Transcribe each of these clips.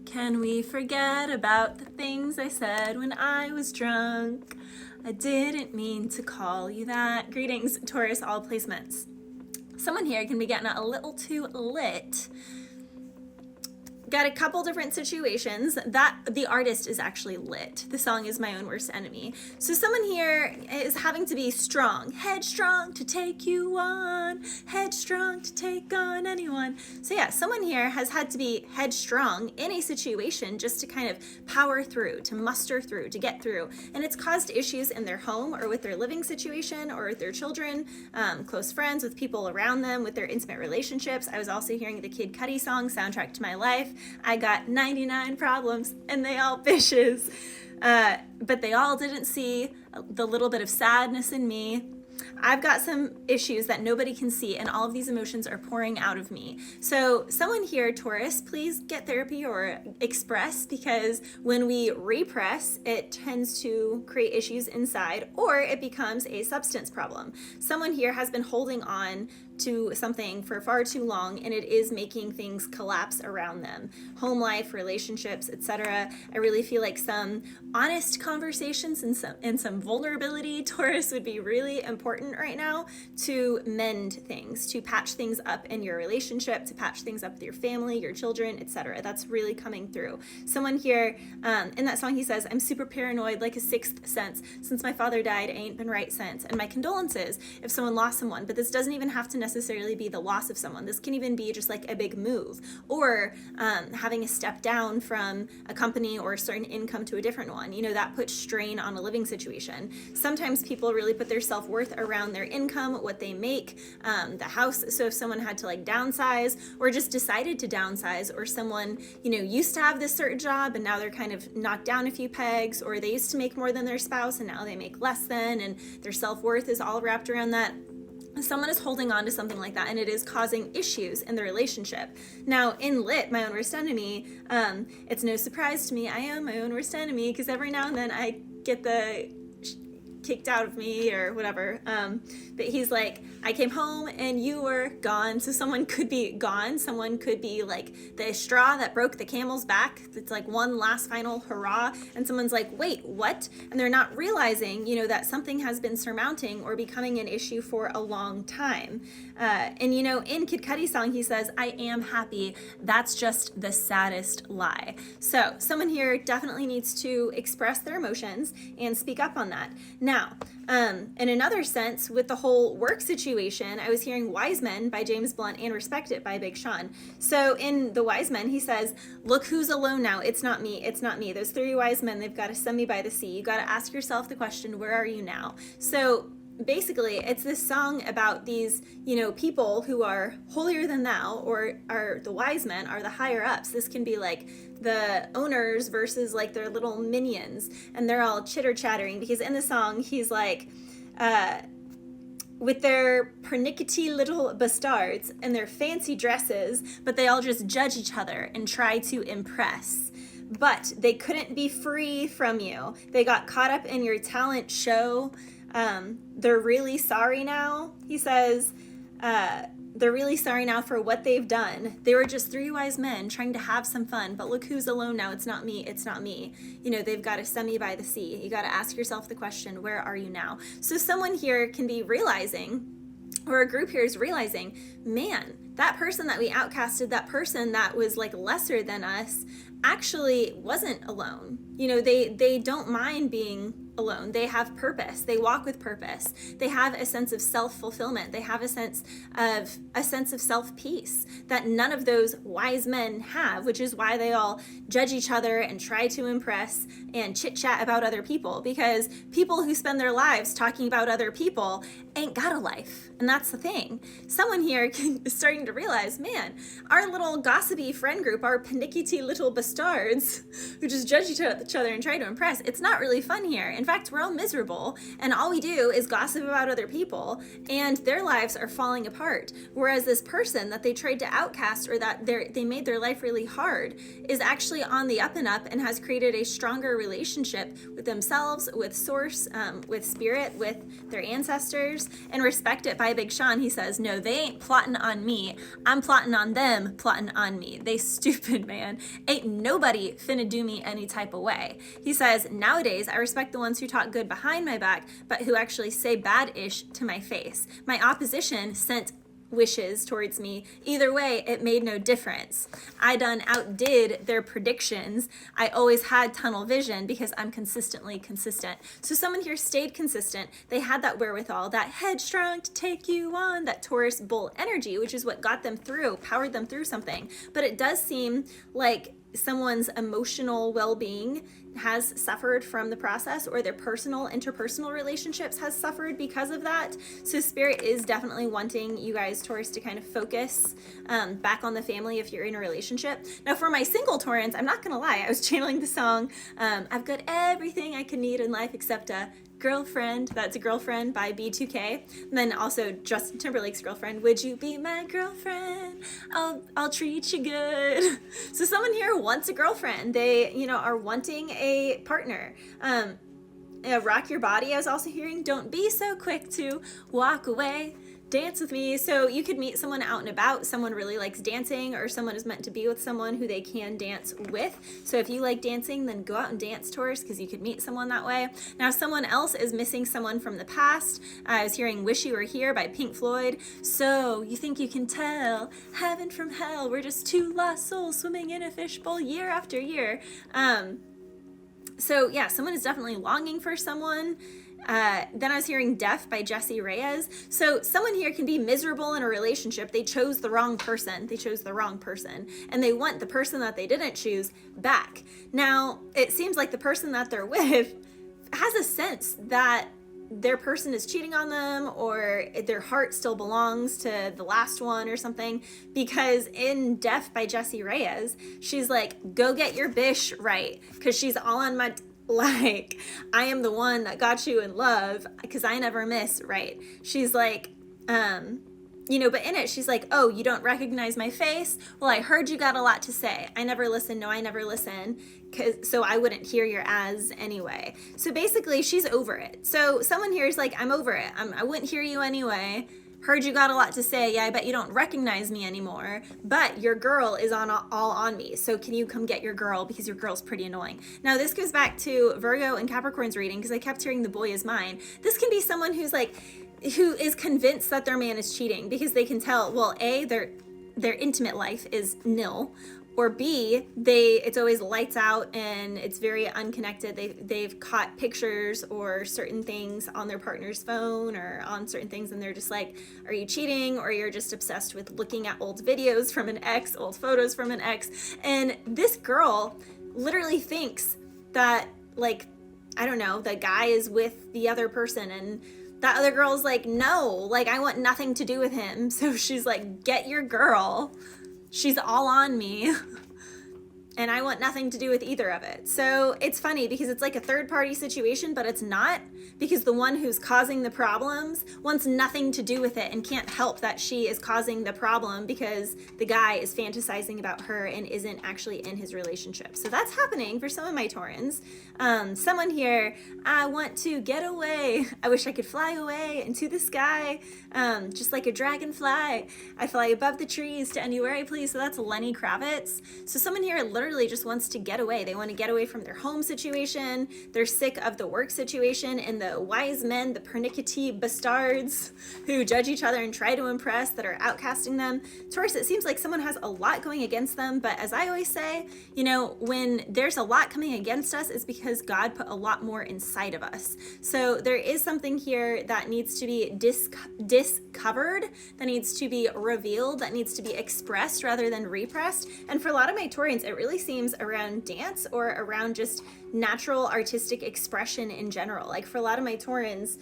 Can we forget about the things I said when I was drunk? I didn't mean to call you that. Greetings, Taurus, all placements. Someone here can be getting a little too lit. Got a couple different situations. That the artist is actually lit. The song is My Own Worst Enemy. So someone here is having to be strong, headstrong to take you on, headstrong to take on anyone. So yeah, someone here has had to be headstrong in a situation just to kind of power through, to muster through, to get through. And it's caused issues in their home or with their living situation or with their children, close friends, with people around them, with their intimate relationships. I was also hearing the Kid Cudi song, Soundtrack to My Life. I got 99 problems and they all bitches. But they all didn't see the little bit of sadness in me. I've got some issues that nobody can see, and all of these emotions are pouring out of me. So someone here, Taurus, please get therapy or express, because when we repress, it tends to create issues inside, or it becomes a substance problem. Someone here has been holding on to something for far too long, and it is making things collapse around them. Home life, relationships, etc. I really feel like some honest conversations and some vulnerability, Taurus, would be really important right now to mend things, to patch things up in your relationship, to patch things up with your family, your children, etc. That's really coming through. Someone here, in that song, he says, I'm super paranoid like a sixth sense. Since my father died, I ain't been right since. And my condolences if someone lost someone, but this doesn't even have to necessarily be the loss of someone. This can even be just like a big move, or having a step down from a company or a certain income to a different one. You know, that puts strain on a living situation. Sometimes people really put their self-worth around their income, what they make, the house. So if someone had to like downsize, or just decided to downsize, or someone, you know, used to have this certain job and now they're kind of knocked down a few pegs, or they used to make more than their spouse and now they make less than, and their self-worth is all wrapped around that. Someone is holding on to something like that, and it is causing issues in the relationship. Now, in lit, My Own Worst Enemy, it's no surprise to me, I am my own worst enemy, because every now and then I get the kicked out of me or whatever. But he's like, I came home and you were gone. So someone could be gone. Someone could be like the straw that broke the camel's back. It's like one last final hurrah. And someone's like, wait, what? And they're not realizing, you know, that something has been surmounting or becoming an issue for a long time. And, you know, in Kid Cudi's song, he says, I am happy. That's just the saddest lie. So someone here definitely needs to express their emotions and speak up on that. Now, in another sense, with the whole work situation, I was hearing Wise Men by James Blunt and Respect It by Big Sean. So in The Wise Men, he says, look who's alone now. It's not me. It's not me. Those three wise men, they've got to send me by the sea. You got to ask yourself the question, where are you now? So basically, it's this song about these, you know, people who are holier than thou, or are the wise men, are the higher ups. This can be like the owners versus like their little minions, and they're all chitter chattering, because in the song he's like, with their pernickety little bastards and their fancy dresses, but they all just judge each other and try to impress. But they couldn't be free from you. They got caught up in your talent show. They're really sorry now. He says, they're really sorry now for what they've done. They were just three wise men trying to have some fun, but look who's alone now. It's not me. It's not me. You know, they've got to send me by the sea. You got to ask yourself the question, where are you now? So someone here can be realizing, or a group here is realizing, man, that person that we outcasted, that person that was like lesser than us, actually wasn't alone. You know, they don't mind being alone. They have purpose. They walk with purpose. They have a sense of self-fulfillment. They have a sense of self-peace that none of those wise men have, which is why they all judge each other and try to impress and chit-chat about other people, because people who spend their lives talking about other people ain't got a life. And that's the thing. Someone here is starting to realize, man, our little gossipy friend group, our panicky little bastards who just judge each other and try to impress, it's not really fun here. In fact, we're all miserable, and all we do is gossip about other people, and their lives are falling apart. Whereas this person that they tried to outcast, or that they made their life really hard, is actually on the up and up and has created a stronger relationship with themselves, with source, with spirit, with their ancestors, and respect it. By Big Sean, he says, no, they ain't plotting on me. I'm plotting on them, plotting on me. They stupid, man. Ain't nobody finna do me any type of way. He says, nowadays, I respect the ones who talk good behind my back, but who actually say bad-ish to my face. My opposition sent wishes towards me. Either way, it made no difference. I done outdid their predictions. I always had tunnel vision because I'm consistently consistent. So someone here stayed consistent. They had that wherewithal, that headstrong to take you on, that Taurus bull energy, which is what got them through, powered them through something. But it does seem like someone's emotional well-being has suffered from the process, or their personal interpersonal relationships has suffered because of that. So spirit is definitely wanting you guys, Taurus, to kind of focus back on the family if you're in a relationship. Now for my single Taurans, I'm not gonna lie, I was channeling the song I've got everything I could need in life except a girlfriend. That's a Girlfriend by B2K. And then also Justin Timberlake's Girlfriend. Would you be my girlfriend? I'll treat you good. So someone here wants a girlfriend. They, are wanting a partner. Rock your body. I was also hearing, don't be so quick to walk away. Dance with me. So you could meet someone out and about. Someone really likes dancing, or someone is meant to be with someone who they can dance with. So if you like dancing, then go out and dance, Taurus, because you could meet someone that way. Now someone else is missing someone from the past. I was hearing Wish You Were Here by Pink Floyd. So you think you can tell heaven from hell? We're just two lost souls swimming in a fishbowl year after year. So yeah, someone is definitely longing for someone. Then I was hearing Deaf by Jessie Reyes. So someone here can be miserable in a relationship. They chose the wrong person. And they want the person that they didn't choose back. Now, it seems like the person that they're with has a sense that their person is cheating on them, or their heart still belongs to the last one or something, because in Deaf by Jessie Reyes, she's like, go get your bish right, because she's all on my... Like, I am the one that got you in love, because I never miss, right? She's like, but in it, she's like, oh, you don't recognize my face? Well, I heard you got a lot to say. I never listen. No, I never listen. So I wouldn't hear your as anyway. So basically, she's over it. So someone here is like, I'm over it. I wouldn't hear you anyway. Heard you got a lot to say. Yeah, I bet you don't recognize me anymore, but your girl is all on me. So can you come get your girl, because your girl's pretty annoying. Now this goes back to Virgo and Capricorn's reading, because I kept hearing the boy is mine. This can be someone who is convinced that their man is cheating, because they can tell, well, A, their intimate life is nil, or B, it's always lights out and it's very unconnected. They've caught pictures or certain things on their partner's phone or on certain things, and they're just like, are you cheating? Or you're just obsessed with looking at old videos from an ex, old photos from an ex. And this girl literally thinks that, like, I don't know, the guy is with the other person, and that other girl's like, no, like, I want nothing to do with him. So she's like, get your girl. She's all on me, and I want nothing to do with either of it. So it's funny because it's like a third party situation, but it's not, because the one who's causing the problems wants nothing to do with it and can't help that she is causing the problem, because the guy is fantasizing about her and isn't actually in his relationship. So that's happening for some of my Taurans. Someone here, I want to get away. I wish I could fly away into the sky, just like a dragonfly. I fly above the trees to anywhere I please. So that's Lenny Kravitz. So someone here literally just wants to get away. They want to get away from their home situation. They're sick of the work situation and the wise men, the pernickety bastards who judge each other and try to impress, that are outcasting them. Taurus, it seems like someone has a lot going against them, but as I always say, when there's a lot coming against us, it's because God put a lot more inside of us. So there is something here that needs to be discovered, that needs to be revealed, that needs to be expressed rather than repressed. And for a lot of my Taurians, it really seems around dance or around just natural artistic expression in general. Like for a lot of my Taurans,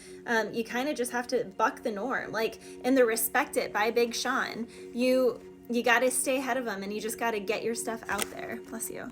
you kind of just have to buck the norm. Like in the Respect It by Big Sean, you got to stay ahead of them, and you just got to get your stuff out there. Bless you.